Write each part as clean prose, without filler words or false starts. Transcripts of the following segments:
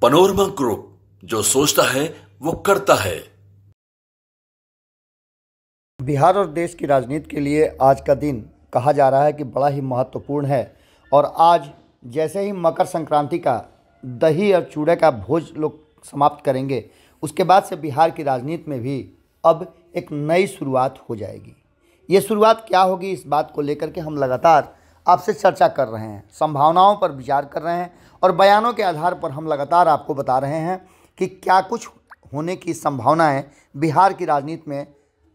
Panorama group, जो सोचता है वो करता है। बिहार और देश की राजनीति के लिए आज का दिन कहा जा रहा है कि बड़ा ही महत्वपूर्ण है। और आज जैसे ही मकर संक्रांति का दही और चूड़े का भोज लोग समाप्त करेंगे, उसके बाद से बिहार की राजनीति में भी अब एक नई शुरुआत हो जाएगी। ये शुरुआत क्या होगी, इस बात को लेकर के हम लगातार आपसे चर्चा कर रहे हैं, संभावनाओं पर विचार कर रहे हैं और बयानों के आधार पर हम लगातार आपको बता रहे हैं कि क्या कुछ होने की संभावनाएं बिहार की राजनीति में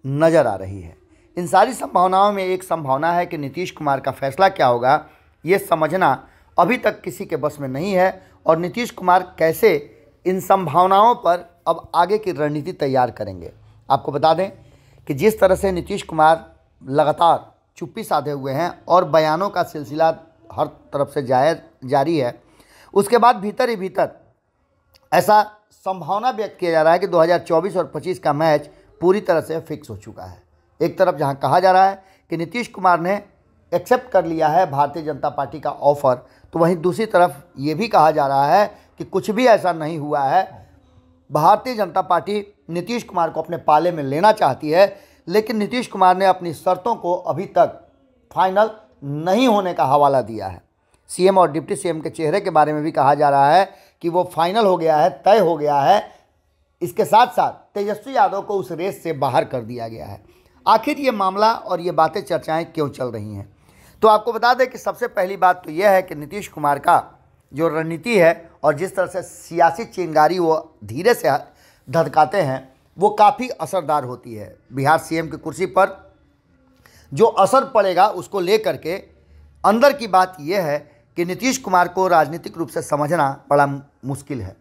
नज़र आ रही है। इन सारी संभावनाओं में एक संभावना है कि नीतीश कुमार का फैसला क्या होगा, ये समझना अभी तक किसी के बस में नहीं है। और नीतीश कुमार कैसे इन संभावनाओं पर अब आगे की रणनीति तैयार करेंगे। आपको बता दें कि जिस तरह से नीतीश कुमार लगातार चुप्पी साधे हुए हैं और बयानों का सिलसिला हर तरफ से जारी है, उसके बाद भीतर ही भीतर ऐसा संभावना व्यक्त किया जा रहा है कि 2024 और 25 का मैच पूरी तरह से फिक्स हो चुका है। एक तरफ जहां कहा जा रहा है कि नीतीश कुमार ने एक्सेप्ट कर लिया है भारतीय जनता पार्टी का ऑफर, तो वहीं दूसरी तरफ ये भी कहा जा रहा है कि कुछ भी ऐसा नहीं हुआ है। भारतीय जनता पार्टी नीतीश कुमार को अपने पाले में लेना चाहती है, लेकिन नीतीश कुमार ने अपनी शर्तों को अभी तक फाइनल नहीं होने का हवाला दिया है। सीएम और डिप्टी सीएम के चेहरे के बारे में भी कहा जा रहा है कि वो फाइनल हो गया है, तय हो गया है। इसके साथ साथ तेजस्वी यादव को उस रेस से बाहर कर दिया गया है। आखिर ये मामला और ये बातें, चर्चाएं क्यों चल रही हैं? तो आपको बता दें कि सबसे पहली बात तो यह है कि नीतीश कुमार का जो रणनीति है और जिस तरह से सियासी चिंगारी वो धीरे से धधकाते हैं, वो काफ़ी असरदार होती है। बिहार सीएम की कुर्सी पर जो असर पड़ेगा उसको लेकर के अंदर की बात यह है कि नीतीश कुमार को राजनीतिक रूप से समझना बड़ा मुश्किल है,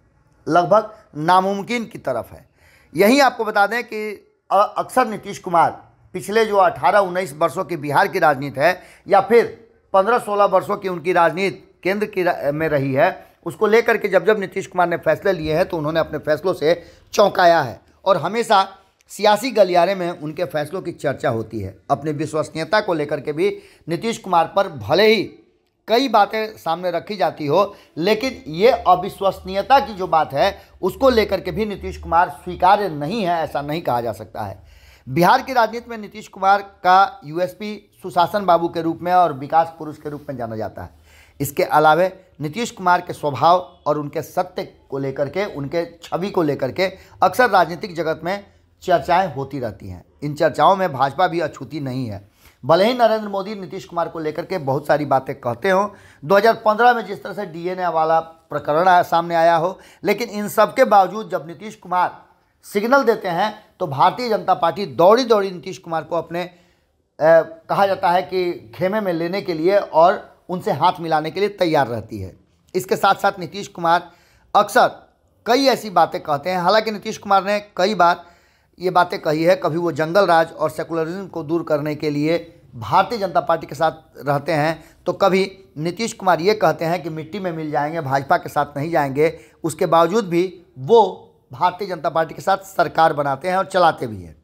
लगभग नामुमकिन की तरफ है। यही आपको बता दें कि अक्सर नीतीश कुमार पिछले जो 18-19 वर्षों की बिहार की राजनीति है या फिर 15-16 वर्षों की उनकी राजनीति केंद्र की में रही है, उसको लेकर के जब नीतीश कुमार ने फैसले लिए हैं तो उन्होंने अपने फैसलों से चौंकाया है और हमेशा सियासी गलियारे में उनके फैसलों की चर्चा होती है। अपनी विश्वसनीयता को लेकर के भी नीतीश कुमार पर भले ही कई बातें सामने रखी जाती हो, लेकिन ये अविश्वसनीयता की जो बात है उसको लेकर के भी नीतीश कुमार स्वीकार्य नहीं है, ऐसा नहीं कहा जा सकता है। बिहार की राजनीति में नीतीश कुमार का यूएसपी सुशासन बाबू के रूप में और विकास पुरुष के रूप में जाना जाता है। इसके अलावे नीतीश कुमार के स्वभाव और उनके सत्य को लेकर के, उनके छवि को लेकर के अक्सर राजनीतिक जगत में चर्चाएं होती रहती हैं। इन चर्चाओं में भाजपा भी अछूती नहीं है। भले ही नरेंद्र मोदी नीतीश कुमार को लेकर के बहुत सारी बातें कहते हों, 2015 में जिस तरह से डीएनए वाला प्रकरण सामने आया हो, लेकिन इन सब के बावजूद जब नीतीश कुमार सिग्नल देते हैं तो भारतीय जनता पार्टी दौड़ी दौड़ी नीतीश कुमार को अपने कहा जाता है कि खेमे में लेने के लिए और उनसे हाथ मिलाने के लिए तैयार रहती है। इसके साथ साथ नीतीश कुमार अक्सर कई ऐसी बातें कहते हैं। हालांकि नीतीश कुमार ने कई बार ये बातें कही है, कभी वो जंगल राज और सेकुलरिज्म को दूर करने के लिए भारतीय जनता पार्टी के साथ रहते हैं, तो कभी नीतीश कुमार ये कहते हैं कि मिट्टी में मिल जाएंगे, भाजपा के साथ नहीं जाएंगे। उसके बावजूद भी वो भारतीय जनता पार्टी के साथ सरकार बनाते हैं और चलाते भी हैं।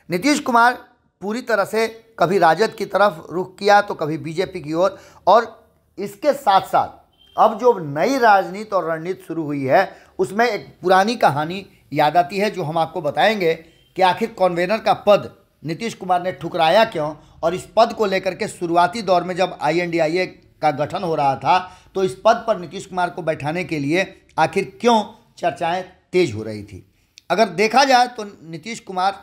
नीतीश कुमार पूरी तरह से कभी राजद की तरफ रुख किया तो कभी बीजेपी की ओर, और इसके साथ साथ अब जो नई राजनीति और रणनीति शुरू हुई है उसमें एक पुरानी कहानी याद आती है, जो हम आपको बताएंगे कि आखिर कन्वेनर का पद नीतीश कुमार ने ठुकराया क्यों। और इस पद को लेकर के शुरुआती दौर में जब INDIA का गठन हो रहा था तो इस पद पर नीतीश कुमार को बैठाने के लिए आखिर क्यों चर्चाएं तेज हो रही थी। अगर देखा जाए तो नीतीश कुमार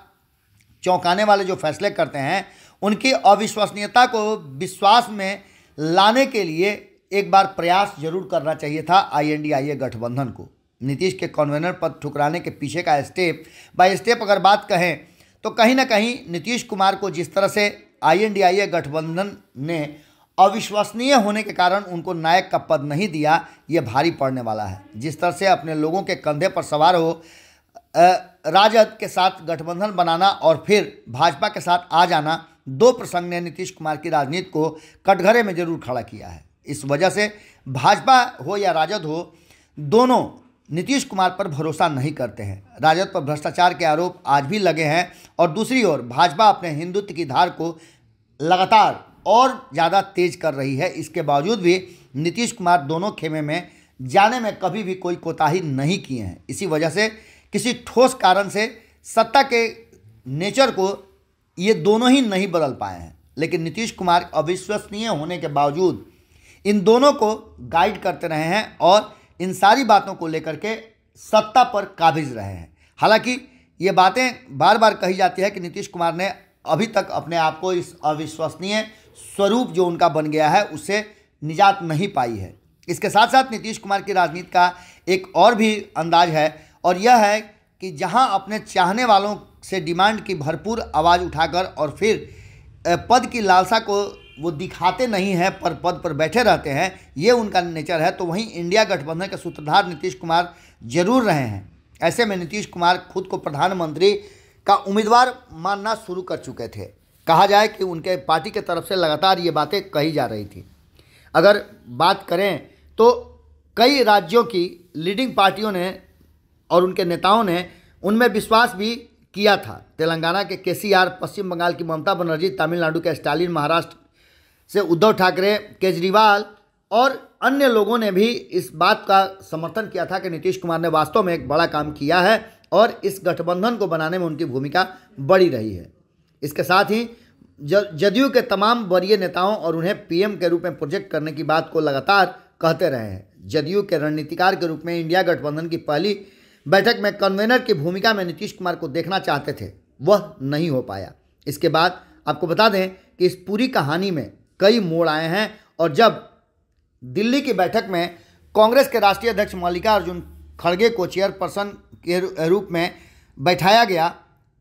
चौंकाने वाले जो फैसले करते हैं, उनकी अविश्वसनीयता को विश्वास में लाने के लिए एक बार प्रयास जरूर करना चाहिए था INDIA गठबंधन को। नीतीश के कन्वेनर पद ठुकराने के पीछे का स्टेप बाय स्टेप अगर बात कहें तो कहीं ना कहीं नीतीश कुमार को जिस तरह से INDIA गठबंधन ने अविश्वसनीय होने के कारण उनको नायक का पद नहीं दिया, ये भारी पड़ने वाला है। जिस तरह से अपने लोगों के कंधे पर सवार हो राजद के साथ गठबंधन बनाना और फिर भाजपा के साथ आ जाना, दो प्रसंग ने नीतीश कुमार की राजनीति को कटघरे में जरूर खड़ा किया है। इस वजह से भाजपा हो या राजद हो, दोनों नीतीश कुमार पर भरोसा नहीं करते हैं। राजद पर भ्रष्टाचार के आरोप आज भी लगे हैं और दूसरी ओर भाजपा अपने हिंदुत्व की धार को लगातार और ज़्यादा तेज कर रही है। इसके बावजूद भी नीतीश कुमार दोनों खेमे में जाने में कभी भी कोई कोताही नहीं किए हैं। इसी वजह से किसी ठोस कारण से सत्ता के नेचर को ये दोनों ही नहीं बदल पाए हैं। लेकिन नीतीश कुमार अविश्वसनीय होने के बावजूद इन दोनों को गाइड करते रहे हैं और इन सारी बातों को लेकर के सत्ता पर काबिज रहे हैं। हालांकि ये बातें बार बार कही जाती है कि नीतीश कुमार ने अभी तक अपने आप को इस अविश्वसनीय स्वरूप जो उनका बन गया है उससे निजात नहीं पाई है। इसके साथ साथ नीतीश कुमार की राजनीति का एक और भी अंदाज है और यह है कि जहां अपने चाहने वालों से डिमांड की भरपूर आवाज़ उठाकर और फिर पद की लालसा को वो दिखाते नहीं हैं पर पद पर बैठे रहते हैं, ये उनका नेचर है, तो वहीं इंडिया गठबंधन के सूत्रधार नीतीश कुमार जरूर रहे हैं। ऐसे में नीतीश कुमार खुद को प्रधानमंत्री का उम्मीदवार मानना शुरू कर चुके थे। कहा जाए कि उनके पार्टी के तरफ से लगातार ये बातें कही जा रही थी। अगर बात करें तो कई राज्यों की लीडिंग पार्टियों ने और उनके नेताओं ने उनमें विश्वास भी किया था। तेलंगाना के केसीआर, पश्चिम बंगाल की ममता बनर्जी, तमिलनाडु के स्टालिन, महाराष्ट्र से उद्धव ठाकरे, केजरीवाल और अन्य लोगों ने भी इस बात का समर्थन किया था कि नीतीश कुमार ने वास्तव में एक बड़ा काम किया है और इस गठबंधन को बनाने में उनकी भूमिका बड़ी रही है। इसके साथ ही जदयू के तमाम वरीय नेताओं और उन्हें पीएम के रूप में प्रोजेक्ट करने की बात को लगातार कहते रहे हैं। जदयू के रणनीतिकार के रूप में इंडिया गठबंधन की पहली बैठक में कन्वेनर की भूमिका में नीतीश कुमार को देखना चाहते थे, वह नहीं हो पाया। इसके बाद आपको बता दें कि इस पूरी कहानी में कई मोड़ आए हैं और जब दिल्ली की बैठक में कांग्रेस के राष्ट्रीय अध्यक्ष मल्लिकार्जुन खड़गे को चेयरपर्सन के रूप में बैठाया गया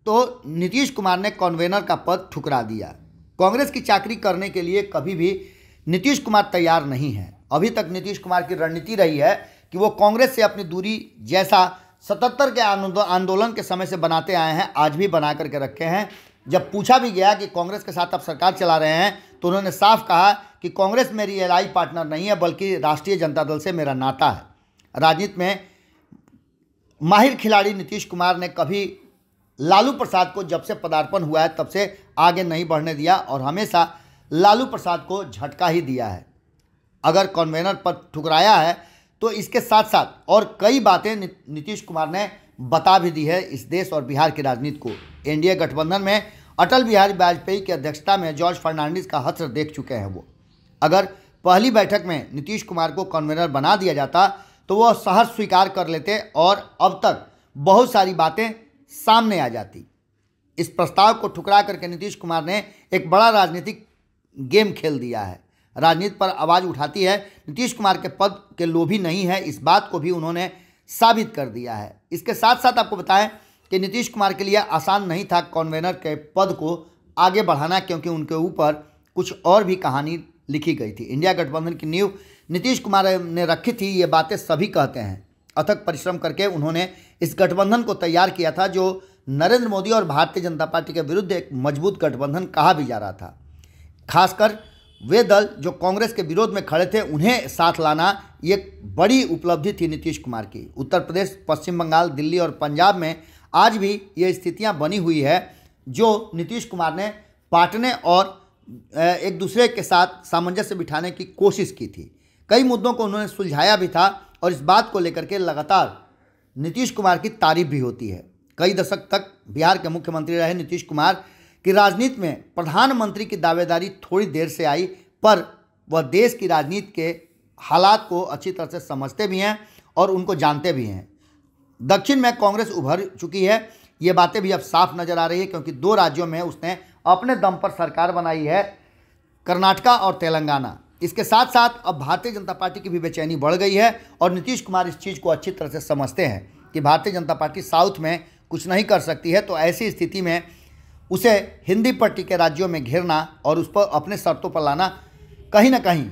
तो नीतीश कुमार ने कन्वेनर का पद ठुकरा दिया। कांग्रेस की चाकरी करने के लिए कभी भी नीतीश कुमार तैयार नहीं है। अभी तक नीतीश कुमार की रणनीति रही है कि वो कांग्रेस से अपनी दूरी जैसा 77 के आंदोलन के समय से बनाते आए हैं, आज भी बना करके रखे हैं। जब पूछा भी गया कि कांग्रेस के साथ आप सरकार चला रहे हैं तो उन्होंने साफ कहा कि कांग्रेस मेरी एलआई पार्टनर नहीं है बल्कि राष्ट्रीय जनता दल से मेरा नाता है। राजनीति में माहिर खिलाड़ी नीतीश कुमार ने कभी लालू प्रसाद को जब से पदार्पण हुआ है तब से आगे नहीं बढ़ने दिया और हमेशा लालू प्रसाद को झटका ही दिया है। अगर कन्वेनर पर ठुकराया है तो इसके साथ साथ और कई बातें नीतीश कुमार ने बता भी दी है इस देश और बिहार की राजनीति को। एनडीए गठबंधन में अटल बिहारी वाजपेयी की अध्यक्षता में जॉर्ज फर्नांडिस का हश्र देख चुके हैं वो। अगर पहली बैठक में नीतीश कुमार को कन्वेनर बना दिया जाता तो वह सहर्ष स्वीकार कर लेते और अब तक बहुत सारी बातें सामने आ जाती। इस प्रस्ताव को ठुकरा करके नीतीश कुमार ने एक बड़ा राजनीतिक गेम खेल दिया है। राजनीति पर आवाज़ उठाती है। नीतीश कुमार के पद के लोभी नहीं है, इस बात को भी उन्होंने साबित कर दिया है। इसके साथ साथ आपको बताएं कि नीतीश कुमार के लिए आसान नहीं था कन्वेनर के पद को आगे बढ़ाना, क्योंकि उनके ऊपर कुछ और भी कहानी लिखी गई थी। इंडिया गठबंधन की नींव नीतीश कुमार ने रखी थी, ये बातें सभी कहते हैं। अथक परिश्रम करके उन्होंने इस गठबंधन को तैयार किया था जो नरेंद्र मोदी और भारतीय जनता पार्टी के विरुद्ध एक मजबूत गठबंधन कहा भी जा रहा था। खासकर वे दल जो कांग्रेस के विरोध में खड़े थे उन्हें साथ लाना ये बड़ी उपलब्धि थी नीतीश कुमार की। उत्तर प्रदेश, पश्चिम बंगाल, दिल्ली और पंजाब में आज भी ये स्थितियां बनी हुई है जो नीतीश कुमार ने बांटने और एक दूसरे के साथ सामंजस्य बिठाने की कोशिश की थी। कई मुद्दों को उन्होंने सुलझाया भी था और इस बात को लेकर के लगातार नीतीश कुमार की तारीफ भी होती है। कई दशक तक बिहार के मुख्यमंत्री रहे नीतीश कुमार की राजनीति में प्रधानमंत्री की दावेदारी थोड़ी देर से आई, पर वह देश की राजनीति के हालात को अच्छी तरह से समझते भी हैं और उनको जानते भी हैं। दक्षिण में कांग्रेस उभर चुकी है, ये बातें भी अब साफ नजर आ रही है, क्योंकि 2 राज्यों में उसने अपने दम पर सरकार बनाई है, कर्नाटका और तेलंगाना। इसके साथ साथ अब भारतीय जनता पार्टी की भी बेचैनी बढ़ गई है और नीतीश कुमार इस चीज़ को अच्छी तरह से समझते हैं कि भारतीय जनता पार्टी साउथ में कुछ नहीं कर सकती है, तो ऐसी स्थिति में उसे हिंदी पट्टी के राज्यों में घेरना और उस पर अपने शर्तों पर लाना कहीं ना कहीं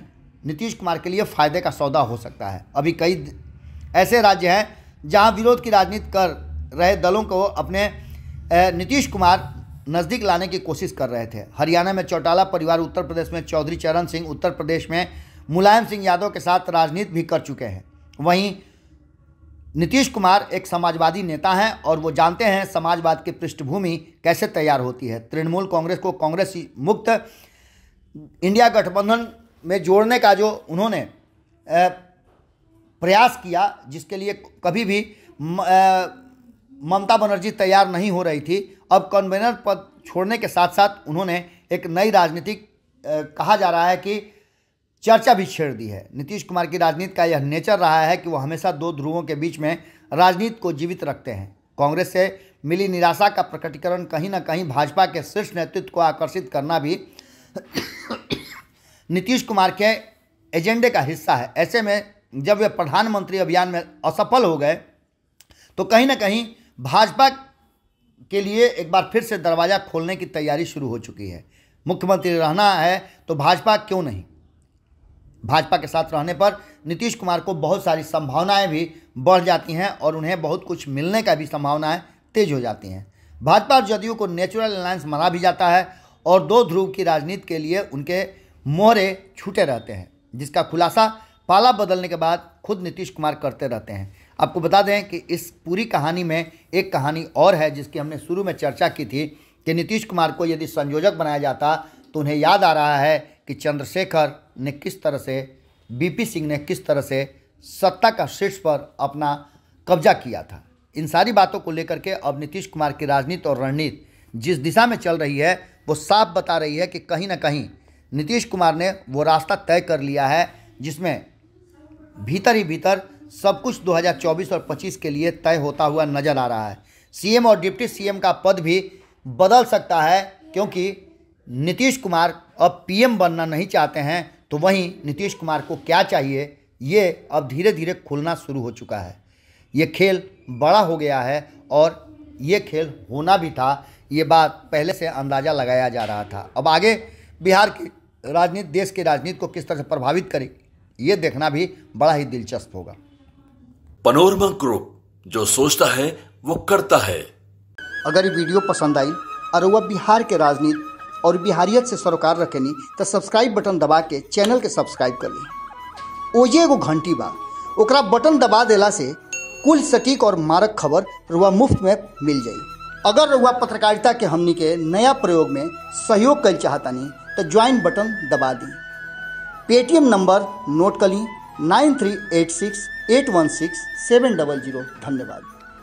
नीतीश कुमार के लिए फ़ायदे का सौदा हो सकता है। अभी कई ऐसे राज्य हैं जहां विरोध की राजनीति कर रहे दलों को अपने नीतीश कुमार नज़दीक लाने की कोशिश कर रहे थे। हरियाणा में चौटाला परिवार, उत्तर प्रदेश में चौधरी चरण सिंह, उत्तर प्रदेश में मुलायम सिंह यादव के साथ राजनीति भी कर चुके हैं। वहीं नीतीश कुमार एक समाजवादी नेता हैं और वो जानते हैं समाजवाद की पृष्ठभूमि कैसे तैयार होती है। तृणमूल कांग्रेस को कांग्रेस मुक्त इंडिया गठबंधन में जोड़ने का जो उन्होंने प्रयास किया, जिसके लिए कभी भी ममता बनर्जी तैयार नहीं हो रही थी। अब कन्वेनर पद छोड़ने के साथ साथ उन्होंने एक नई राजनीतिक कहा जा रहा है कि चर्चा भी छेड़ दी है। नीतीश कुमार की राजनीति का यह नेचर रहा है कि वो हमेशा दो ध्रुवों के बीच में राजनीति को जीवित रखते हैं। कांग्रेस से मिली निराशा का प्रकटीकरण कहीं ना कहीं भाजपा के शीर्ष नेतृत्व को आकर्षित करना भी नीतीश कुमार के एजेंडे का हिस्सा है। ऐसे में जब वे प्रधानमंत्री अभियान में असफल हो गए तो कहीं ना कहीं भाजपा के लिए एक बार फिर से दरवाज़ा खोलने की तैयारी शुरू हो चुकी है। मुख्यमंत्री रहना है तो भाजपा क्यों नहीं। भाजपा के साथ रहने पर नीतीश कुमार को बहुत सारी संभावनाएं भी बढ़ जाती हैं और उन्हें बहुत कुछ मिलने का भी संभावनाएं तेज हो जाती हैं। भाजपा और जदयू को नेचुरल अलायंस माना भी जाता है और दो ध्रुव की राजनीति के लिए उनके मोहरे छूटे रहते हैं, जिसका खुलासा पाला बदलने के बाद खुद नीतीश कुमार करते रहते हैं। आपको बता दें कि इस पूरी कहानी में एक कहानी और है जिसकी हमने शुरू में चर्चा की थी कि नीतीश कुमार को यदि संयोजक बनाया जाता तो उन्हें याद आ रहा है कि चंद्रशेखर ने किस तरह से, बीपी सिंह ने किस तरह से सत्ता का शीर्ष पर अपना कब्जा किया था। इन सारी बातों को लेकर के अब नीतीश कुमार की राजनीति और रणनीति जिस दिशा में चल रही है वो साफ बता रही है कि कहीं ना कहीं नीतीश कुमार ने वो रास्ता तय कर लिया है जिसमें भीतर ही भीतर सब कुछ 2024 और 25 के लिए तय होता हुआ नजर आ रहा है। सीएम और डिप्टी सीएम का पद भी बदल सकता है, क्योंकि नीतीश कुमार अब पीएम बनना नहीं चाहते हैं, तो वहीं नीतीश कुमार को क्या चाहिए ये अब धीरे धीरे खुलना शुरू हो चुका है। ये खेल बड़ा हो गया है और ये खेल होना भी था, ये बात पहले से अंदाज़ा लगाया जा रहा था। अब आगे बिहार की राजनीति देश की राजनीति को किस तरह से प्रभावित करेगी ये देखना भी बड़ा ही दिलचस्प होगा। पनोरमा ग्रुप, जो सोचता है वो करता है। अगर ये वीडियो पसंद आई और वह बिहार के राजनीति और बिहारियत से सरोकार रखेनी तो सब्सक्राइब बटन दबा के चैनल के सब्सक्राइब कर ली। ओजे एगो घंटी बा, ओकरा बटन दबा देला से कुल सटीक और मारक खबर रुआ मुफ्त में मिल जाई। अगर रुआ पत्रकारिता के हमनी के नया प्रयोग में सहयोग कर चाहतानी तो ज्वाइन बटन दबा दी। पेटीएम नंबर नोट कर ली 9386816700। धन्यवाद।